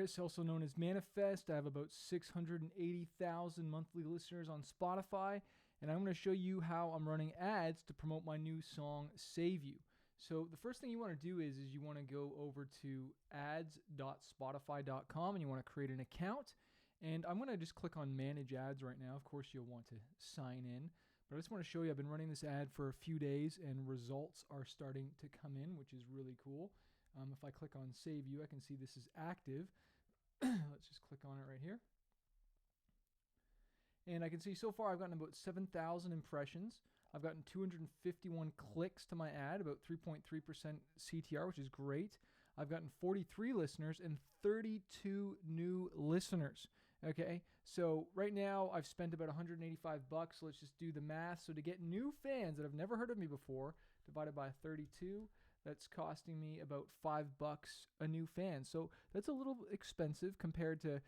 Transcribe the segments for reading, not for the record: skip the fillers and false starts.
artist, also known as Manifest. I have about 680,000 monthly listeners on Spotify, and I'm going to show you how I'm running ads to promote my new song, Save You. So the first thing you want to do is you want to go over to ads.spotify.com and you want to create an account. And I'm going to just click on Manage Ads right now. Of course, you'll want to sign in. But I just want to show you, I've been running this ad for a few days and results are starting to come in, which is really cool. If I click on Save You, I can see this is active. Let's just click on it right here. And I can see so far I've gotten about 7,000 impressions. I've gotten 251 clicks to my ad, about 3.3% CTR, which is great. I've gotten 43 listeners and 32 new listeners. Okay, so right now I've spent about $185. Let's just do the math. So to get new fans that have never heard of me before, divided by 32, that's costing me about $5 a new fan. So that's a little expensive compared to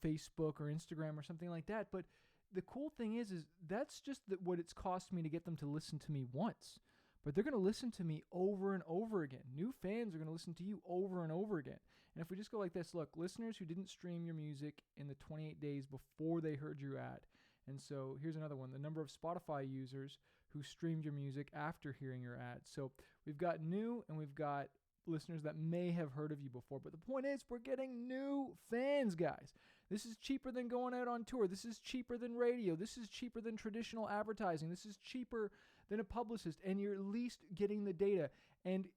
Facebook or Instagram or something like that. But the cool thing is that's just what it's cost me to get them to listen to me once. But they're going to listen to me over and over again. New fans are going to listen to you over and over again. And if we just go like this, look, listeners who didn't stream your music in the 28 days before they heard your ad. And so here's another one, the number of Spotify users who streamed your music after hearing your ad. So we've got new and we've got listeners that may have heard of you before. But the point is, we're getting new fans, guys. This is cheaper than going out on tour. This is cheaper than radio. This is cheaper than traditional advertising. This is cheaper than a publicist, and you're at least getting the data. And,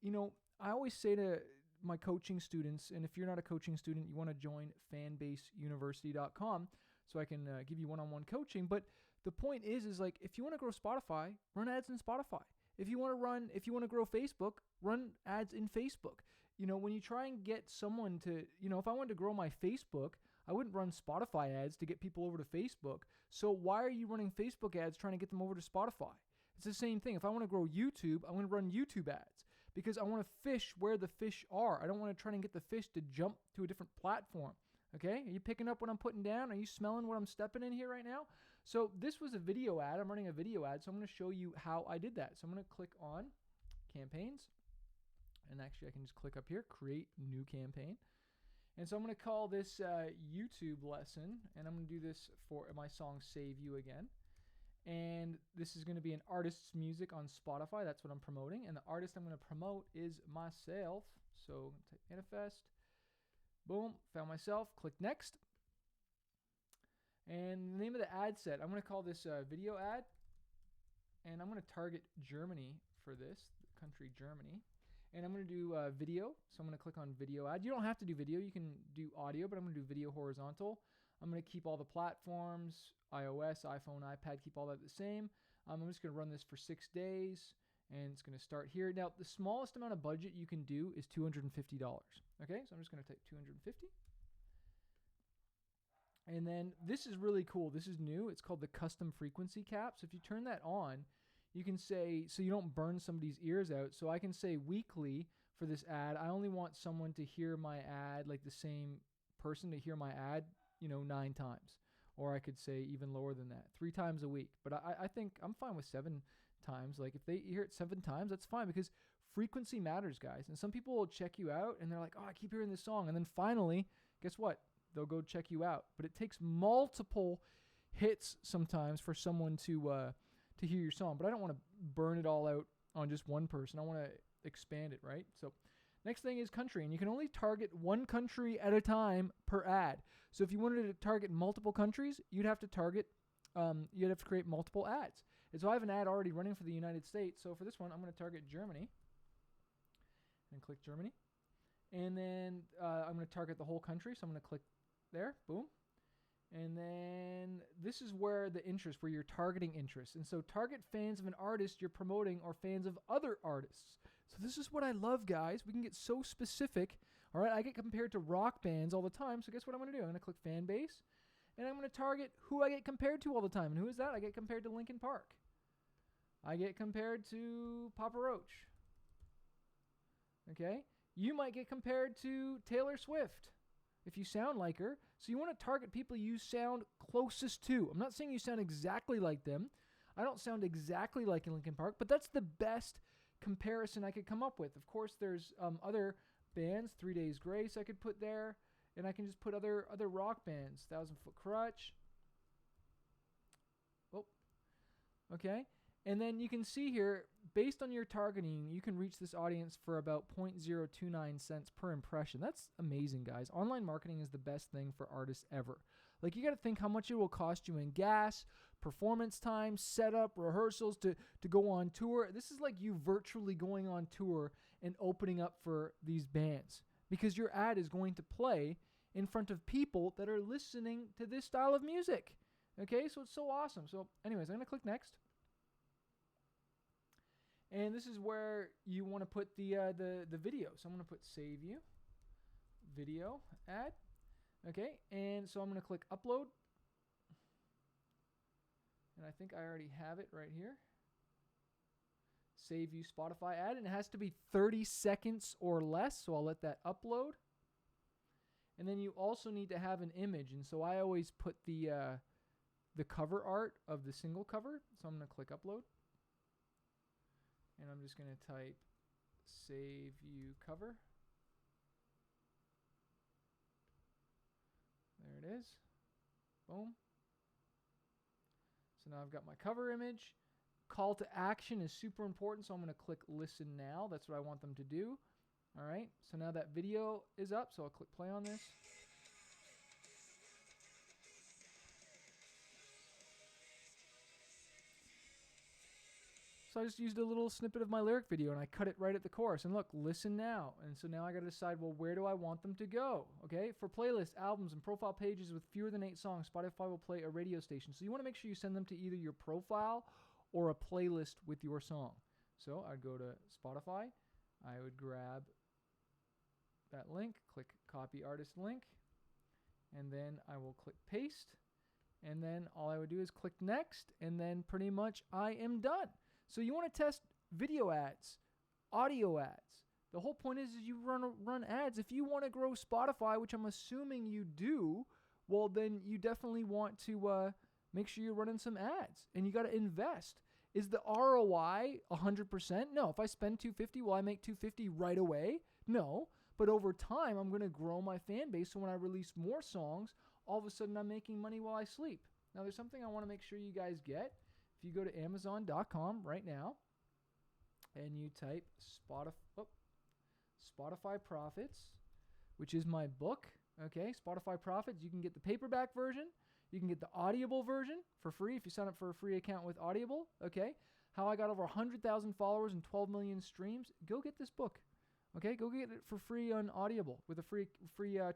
I always say to my coaching students, and if you're not a coaching student, you want to join fanbaseuniversity.com so I can give you one-on-one coaching. But the point is like, if you want to grow Spotify, run ads in Spotify. If you want to grow Facebook, run ads in Facebook. When you try and get someone to, if I wanted to grow my Facebook, I wouldn't run Spotify ads to get people over to Facebook. So why are you running Facebook ads trying to get them over to Spotify? It's the same thing. If I want to grow YouTube, I want to run YouTube ads because I want to fish where the fish are. I don't want to try and get the fish to jump to a different platform. Okay, are you picking up what I'm putting down? Are you smelling what I'm stepping in here right now? So this was a video ad. I'm running a video ad, so I'm going to show you how I did that. So I'm going to click on campaigns, and actually I can just click up here, create new campaign. And so I'm going to call this YouTube lesson, and I'm going to do this for my song Save You again. And this is going to be an artist's music on Spotify. That's what I'm promoting. And the artist I'm going to promote is myself. So I'm going to type Manifest. Boom, found myself, click next. And the name of the ad set, I'm going to call this video ad. And I'm going to target Germany for this, the country Germany. And I'm going to do video. So I'm going to click on video ad. You don't have to do video. You can do audio, but I'm going to do video horizontal. I'm going to keep all the platforms, iOS, iPhone, iPad, keep all that the same. I'm just going to run this for 6 days. And it's going to start here. Now, the smallest amount of budget you can do is $250. Okay, so I'm just going to type 250. And then this is really cool. This is new. It's called the custom frequency cap. So if you turn that on, you can say, so you don't burn somebody's ears out. So I can say weekly for this ad, I only want someone to hear my ad, like the same person to hear my ad, 9 times. Or I could say even lower than that, 3 times a week. But I think I'm fine with 7 times. Like if they hear it 7 times, that's fine because frequency matters, guys. And some people will check you out and they're like, oh, I keep hearing this song. And then finally, guess what? They'll go check you out. But it takes multiple hits sometimes for someone to hear your song. But I don't want to burn it all out on just one person. I want to expand it, right? So next thing is country, and you can only target one country at a time per ad. So if you wanted to target multiple countries, you'd have to create multiple ads. And so I have an ad already running for the United States. So for this one, I'm going to target Germany and click Germany. And then I'm going to target the whole country. So I'm going to click there, boom. And then this is where you're targeting interest. And so target fans of an artist you're promoting or fans of other artists. So this is what I love, guys. We can get so specific. All right, I get compared to rock bands all the time. So guess what I'm going to do? I'm going to click Fanbase. And I'm going to target who I get compared to all the time. And who is that? I get compared to Linkin Park. I get compared to Papa Roach. Okay? You might get compared to Taylor Swift if you sound like her. So you want to target people you sound closest to. I'm not saying you sound exactly like them. I don't sound exactly like Linkin Park, but that's the best comparison I could come up with. Of course, there's other bands. 3 Days Grace I could put there. And I can just put other rock bands. 1,000 Foot Crutch. Oh, okay. And then you can see here, based on your targeting, you can reach this audience for about 0.029 cents per impression. That's amazing, guys. Online marketing is the best thing for artists ever. Like, you got to think how much it will cost you in gas, performance time, setup, rehearsals to go on tour. This is like you virtually going on tour and opening up for these bands, because your ad is going to play in front of people that are listening to this style of music. Okay, so it's so awesome. So anyways, I'm going to click next. And this is where you want to put the video. So I'm going to put save you, video, ad. Okay, and so I'm going to click upload. And I think I already have it right here. Save you Spotify ad. And it has to be 30 seconds or less, so I'll let that upload. And then you also need to have an image. And so I always put the cover art of the single cover. So I'm going to click upload. And I'm just going to type save you cover. There it is. Boom. So now I've got my cover image. Call to action is super important, so I'm going to click listen now. That's what I want them to do. All right. So now that video is up, so I'll click play on this. So I just used a little snippet of my lyric video and I cut it right at the chorus. And look, listen now. And so now I got to decide, well, where do I want them to go? Okay, for playlists, albums, and profile pages with fewer than 8 songs, Spotify will play a radio station. So you want to make sure you send them to either your profile or a playlist with your song. So I'd go to Spotify. I would grab that link, click copy artist link, and then I will click paste. And then all I would do is click next, and then pretty much I am done. So you want to test video ads, audio ads. The whole point is you run ads. If you want to grow Spotify, which I'm assuming you do, well, then you definitely want to make sure you're running some ads. And you got to invest. Is the ROI 100%? No. If I spend $250, will I make $250 right away? No. But over time, I'm going to grow my fan base. So when I release more songs, all of a sudden I'm making money while I sleep. Now, there's something I want to make sure you guys get. If you go to Amazon.com right now and you type Spotify Profits, which is my book, okay, Spotify Profits, you can get the paperback version. You can get the Audible version for free if you sign up for a free account with Audible, okay? How I got over 100,000 followers and 12 million streams. Go get this book, okay? Go get it for free on Audible with a free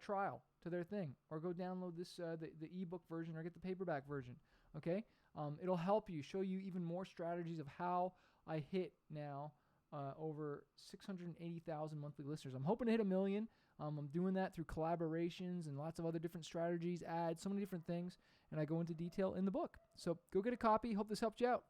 trial to their thing. Or go download this the ebook version or get the paperback version, okay? It'll help you, show you even more strategies of how I hit now over 680,000 monthly listeners. I'm hoping to hit 1 million. I'm doing that through collaborations and lots of other different strategies, ads, so many different things, and I go into detail in the book. So go get a copy. Hope this helped you out.